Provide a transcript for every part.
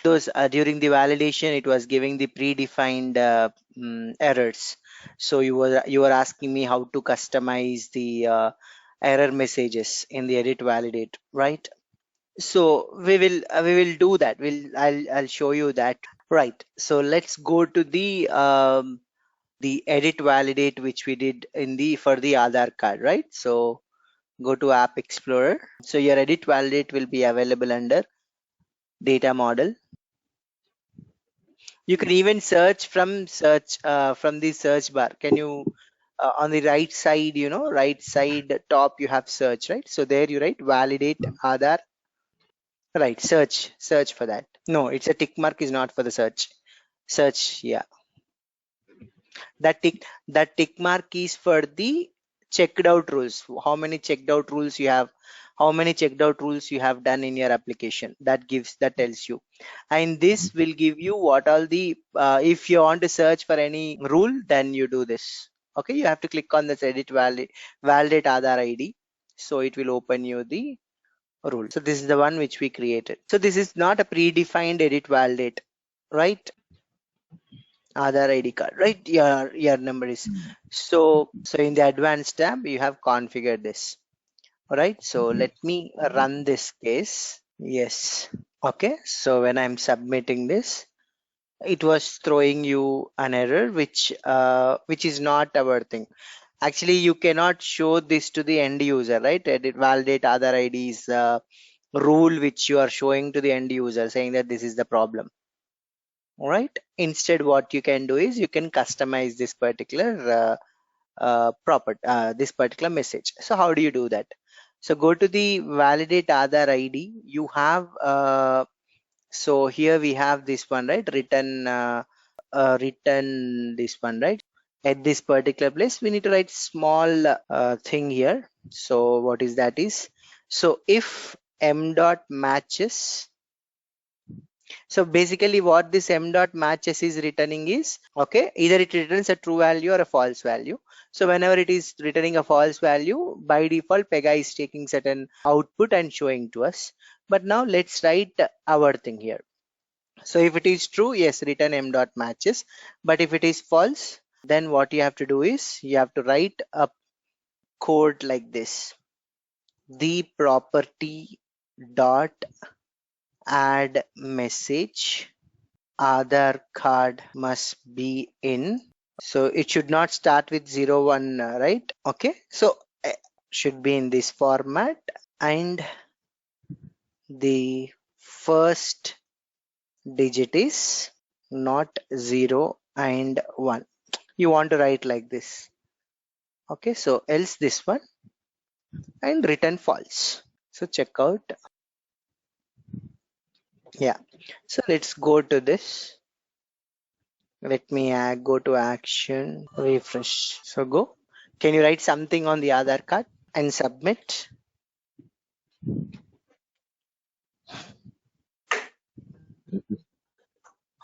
those during the validation it was giving the predefined errors. So you were asking me how to customize the error messages in the edit validate, right? So we will do that. I'll show you that. Right. So let's go to the edit validate which we did in the for the Aadhaar card, right? So go to App Explorer. So your edit validate will be available under data model. You can even search from the search bar. Can you on the right side, right side top you have search, right? So there you write validate Aadhaar, right? Search for that. No, it's a tick mark is not for the search. Yeah, that tick mark is for the checked out rules. How many checked out rules you have, how many checked out rules you have done in your application, that tells you. And this will give you what all the if you want to search for any rule, then you do this. Okay, you have to click on this edit validate Aadhaar ID, so it will open you the rule. So this is the one which we created. So this is not a predefined edit validate, right? Aadhaar ID card, right? Your number is. So in the advanced tab, you have configured this. All right. So let me run this case. Yes. Okay. So when I'm submitting this, it was throwing you an error, which is not our thing. Actually, you cannot show this to the end user, right? Edit validate Aadhaar ID is rule which you are showing to the end user, saying that this is the problem. All right. Instead, what you can do is you can customize this particular this particular message. So how do you do that? So go to the validate Aadhaar ID. You have so here we have this one, right? Written this one, right? At this particular place, we need to write small thing here. So what is that is? So if m dot matches. So basically what this m dot matches is returning is, okay, either it returns a true value or a false value. So whenever it is returning a false value, by default Pega is taking certain output and showing to us. But now let's write our thing here. So if it is true, yes, return m dot matches. But if it is false, then what you have to do is you have to write a code like this. The property dot add message Aadhaar card must be in. So it should not start with 01, right? Okay, so should be in this format, and the first digit is not 0 and 1. You want to write like this. Okay, so else this one and return false. So check out. Yeah, so let's go to this. Let me go to action, refresh. So go. Can you write something on the Aadhaar card and submit?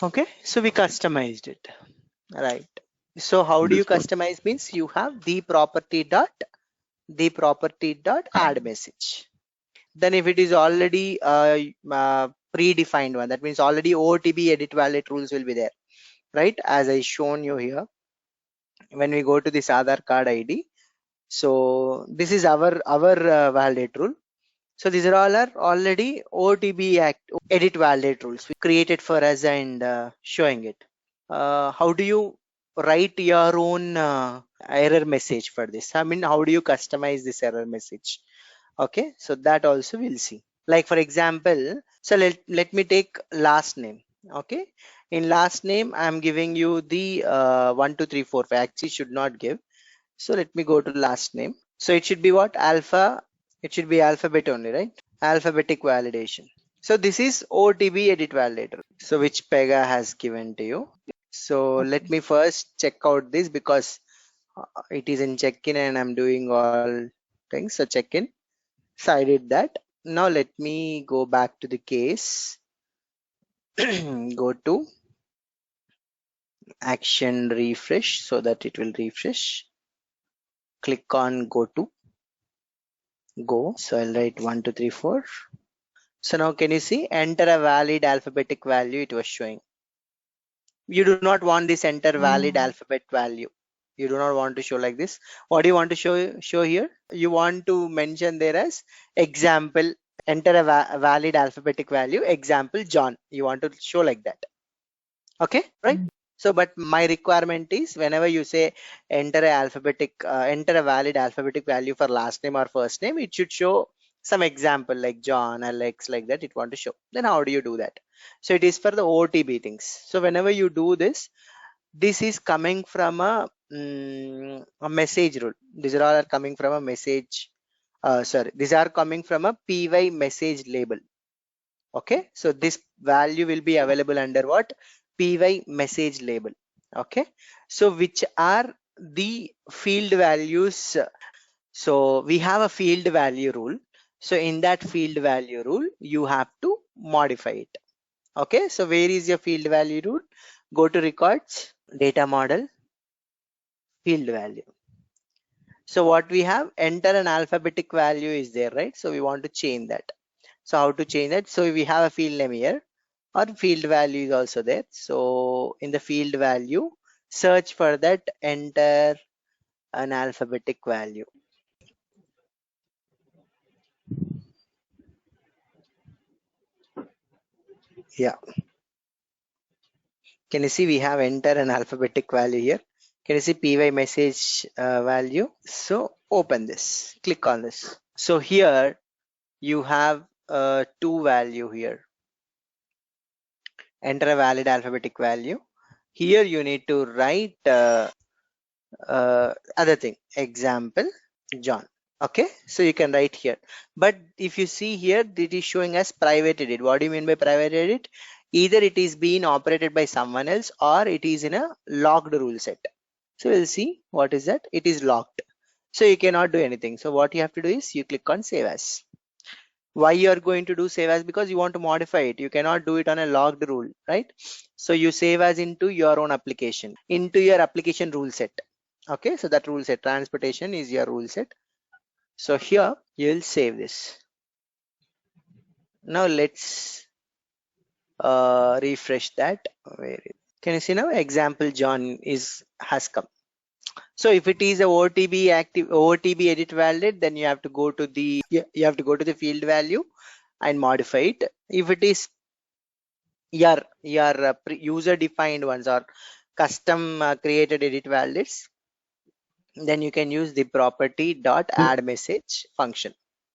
Okay, so we customized it, right? So how do you customize? Means you have the property dot add message. Then if it is already predefined one, that means already OOTB edit validate rules will be there, right? As I shown you here, when we go to this Aadhaar card ID, so this is our validate rule. So these are all are already OOTB edit validate rules we created for us and showing it. How do you write your own error message for this? I mean, how do you customize this error message? Okay, so that also we'll see. Like for example, so let me take last name. Okay, in last name I'm giving you the 1 2 3 4 5. Actually should not give. So let me go to last name. So it should be what? Alpha. It should be alphabet only, right? Alphabetic validation. So this is OOTB edit validator. So which Pega has given to you. So let me first check out this because it is in check-in and I'm doing all things. So check-in. So I did that. Now let me go back to the case. Go to action refresh so that it will refresh. Click on go to. Go. So I'll write 1 2 3 4. So now can you see, enter a valid alphabetic value, it was showing. You do not want this enter valid alphabet value. You do not want to show like this. What do you want to show here? You want to mention there as example, enter a valid alphabetic value, example John. You want to show like that. Okay, right? So, but my requirement is whenever you say enter enter a valid alphabetic value for last name or first name, it should show some example like John, Alex, like that it want to show. Then how do you do that? So it is for the OTB things. So whenever you do this, this is coming from a message rule. These are all coming from a message. Sorry, these are coming from a PY message label. Okay, so this value will be available under what? PY message label. Okay, so which are the field values? So we have a field value rule. So in that field value rule, you have to modify it. Okay, so where is your field value rule? Go to records, data model, field value. So what we have, enter an alphabetic value is there, right? So we want to change that. So how to change that? So we have a field name here, or field value is also there. So in the field value, search for that, enter an alphabetic value. Yeah. Can you see we have enter an alphabetic value here? Can you see PY message value? So open this, click on this. So here you have two value here. Enter a valid alphabetic value. Here you need to write other thing, example John. Okay, so you can write here, but if you see here, it is showing as private edit. What do you mean by private edit? Either it is being operated by someone else or it is in a locked rule set. So we'll see what is that. It is locked, so you cannot do anything. So what you have to do is you click on save as. Why you are going to do save as? Because you want to modify it. You cannot do it on a logged rule, right? So you save as into your own application, into your application rule set. Okay, so that rule set, transportation is your rule set. So here you will save this. Now let's refresh that. Can you see now? Example John has come. So if it is a OTB active, OTB edit valid, then you have to go to the field value and modify it. If it is your user defined ones or custom created edit valids, then you can use the property dot add message function.